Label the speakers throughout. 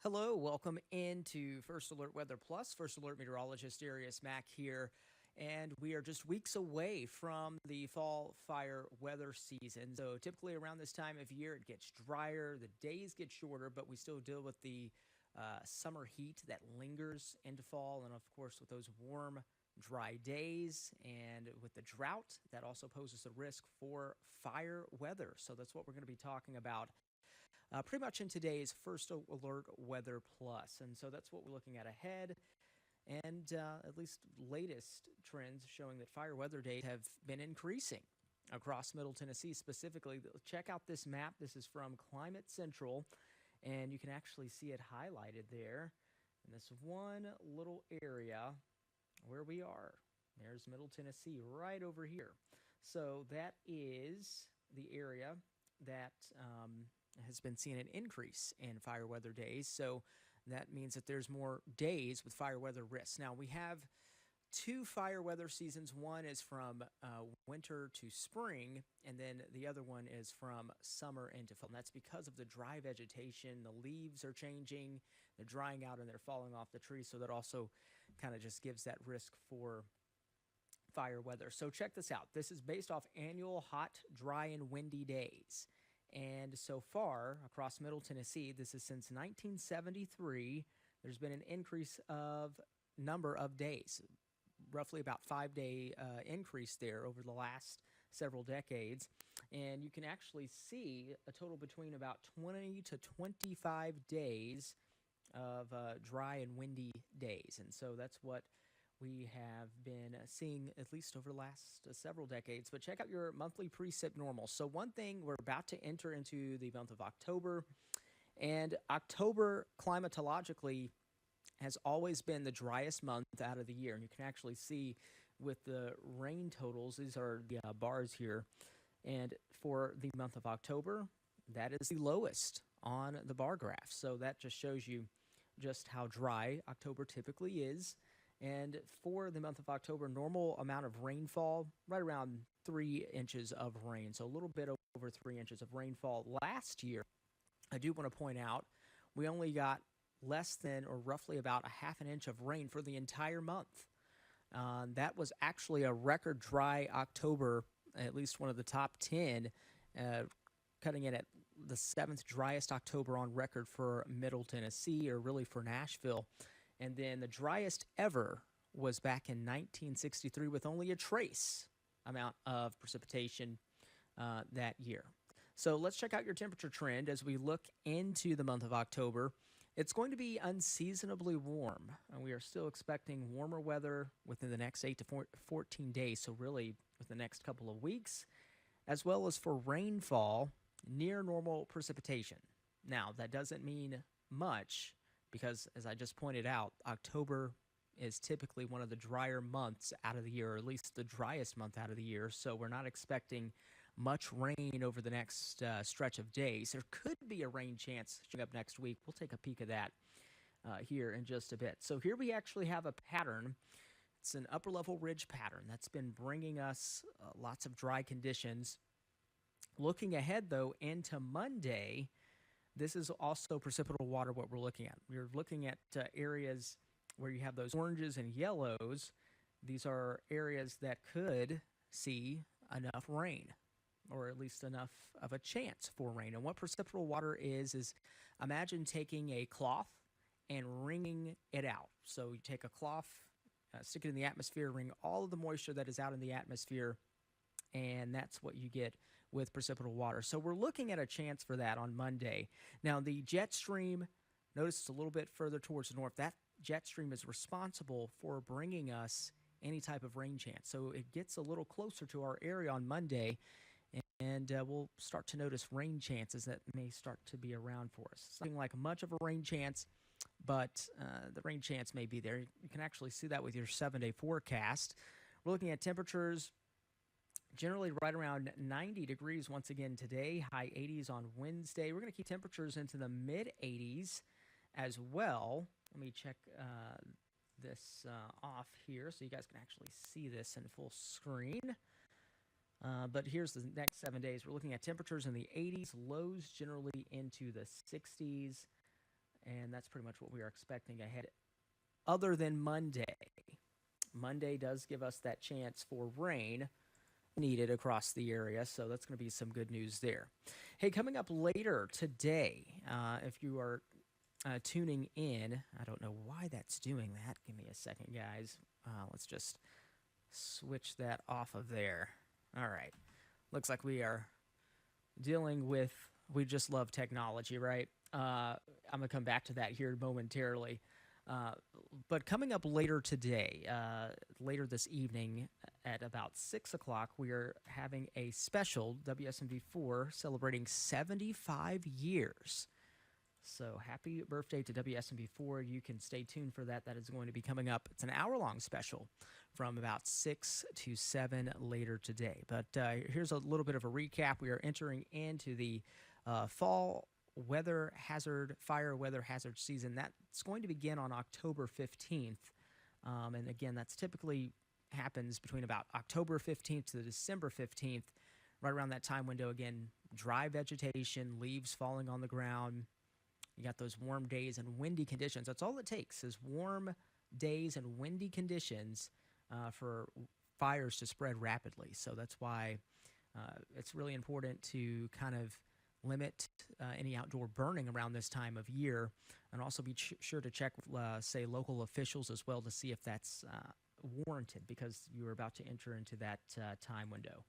Speaker 1: Hello, welcome into First Alert Weather Plus. First Alert Meteorologist Darius Mack here, and we are just weeks away from the fall fire weather season. So typically around this time of year, it gets drier, the days get shorter, but we still deal with the summer heat that lingers into fall, and of course with those warm, dry days, and with the drought, that also poses a risk for fire weather. So that's what we're going to be talking about pretty much in today's First Alert Weather Plus. And so that's what we're looking at ahead. And at least latest trends showing that fire weather days have been increasing across Middle Tennessee specifically. Check out this map. This is from Climate Central, and you can actually see it highlighted there in this one little area where we are. There's Middle Tennessee right over here. So that is the area that has been seeing an increase in fire weather days. So that means that there's more days with fire weather risks. Now, we have two fire weather seasons. One is from winter to spring, and then the other one is from summer into fall. And that's because of the dry vegetation. The leaves are changing, they're drying out, and they're falling off the trees. So that also kind of just gives that risk for fire weather. So check this out. This is based off annual hot, dry, and windy days. And so far, across Middle Tennessee, this is since 1973, there's been an increase of number of days, roughly about 5-day increase there over the last several decades. And you can actually see a total between about 20 to 25 days of dry and windy days. And so that's what we have been seeing at least over the last several decades. But check out your monthly precip normal. So one thing, we're about to enter into the month of October, and October climatologically has always been the driest month out of the year. And you can actually see with the rain totals, these are the bars here, and for the month of October, that is the lowest on the bar graph. So that just shows you just how dry October typically is. And for the month of October, normal amount of rainfall, right around 3 inches of rain. So a little bit over 3 inches of rainfall. Last year, I do want to point out, we only got less than or roughly about a half an inch of rain for the entire month. That was actually a record dry October, at least one of the top 10, cutting in at the 7th driest October on record for Middle Tennessee, or really for Nashville. And then the driest ever was back in 1963 with only a trace amount of precipitation that year. So let's check out your temperature trend as we look into the month of October. It's going to be unseasonably warm, and we are still expecting warmer weather within the next 8 to 14 days, so really with the next couple of weeks, as well as for rainfall, near normal precipitation. Now, that doesn't mean much, because, as I just pointed out, October is typically one of the drier months out of the year, or at least the driest month out of the year, so we're not expecting much rain over the next stretch of days. There could be a rain chance showing up next week. We'll take a peek at that here in just a bit. So here we actually have a pattern. It's an upper-level ridge pattern that's been bringing us lots of dry conditions. Looking ahead, though, into Monday, this is also precipitable water, what we're looking at. We're looking at areas where you have those oranges and yellows. These are areas that could see enough rain, or at least enough of a chance for rain. And what precipitable water is imagine taking a cloth and wringing it out. So you take a cloth, stick it in the atmosphere, wring all of the moisture that is out in the atmosphere, and that's what you get with precipitable water. So we're looking at a chance for that on Monday. Now, the jet stream, notice it's a little bit further towards the north. That jet stream is responsible for bringing us any type of rain chance. So it gets a little closer to our area on Monday, and we'll start to notice rain chances that may start to be around for us. Something like much of a rain chance, but the rain chance may be there. You can actually see that with your 7-day forecast. We're looking at temperatures generally right around 90 degrees once again today, high 80s on Wednesday. We're going to keep temperatures into the mid-80s as well. Let me check this off here so you guys can actually see this in full screen. But here's the next 7 days. We're looking at temperatures in the 80s, lows generally into the 60s, and that's pretty much what we are expecting ahead. Other than Monday, Monday does give us that chance for rain needed across the area, so that's going to be some good news there. Hey, coming up later today, if you are tuning in, I don't know why that's doing that. Give me a second, guys. Let's just switch that off of there. All right. Looks like we are dealing with, we just love technology, right? I'm going to come back to that here momentarily. But coming up later today, later this evening at about 6 o'clock, we are having a special WSMV4 celebrating 75 years. So happy birthday to WSMV4. You can stay tuned for that. That is going to be coming up. It's an hour-long special from about 6 to 7 later today. But here's a little bit of a recap. We are entering into the fall fire weather hazard season. That's going to begin on October 15th. And again, that's typically happens between about October 15th to December 15th. Right around that time window, again, dry vegetation, leaves falling on the ground. You got those warm days and windy conditions. That's all it takes is warm days and windy conditions for fires to spread rapidly. So that's why it's really important to kind of limit any outdoor burning around this time of year, and also be sure to check, say, local officials as well to see if that's warranted, because you're about to enter into that time window.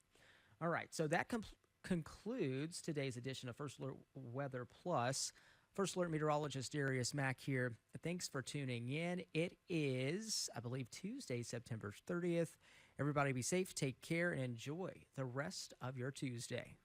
Speaker 1: All right, so that concludes today's edition of First Alert Weather Plus. First Alert Meteorologist Darius Mack here. Thanks for tuning in. It is, I believe, Tuesday, September 30th. Everybody be safe, take care, and enjoy the rest of your Tuesday.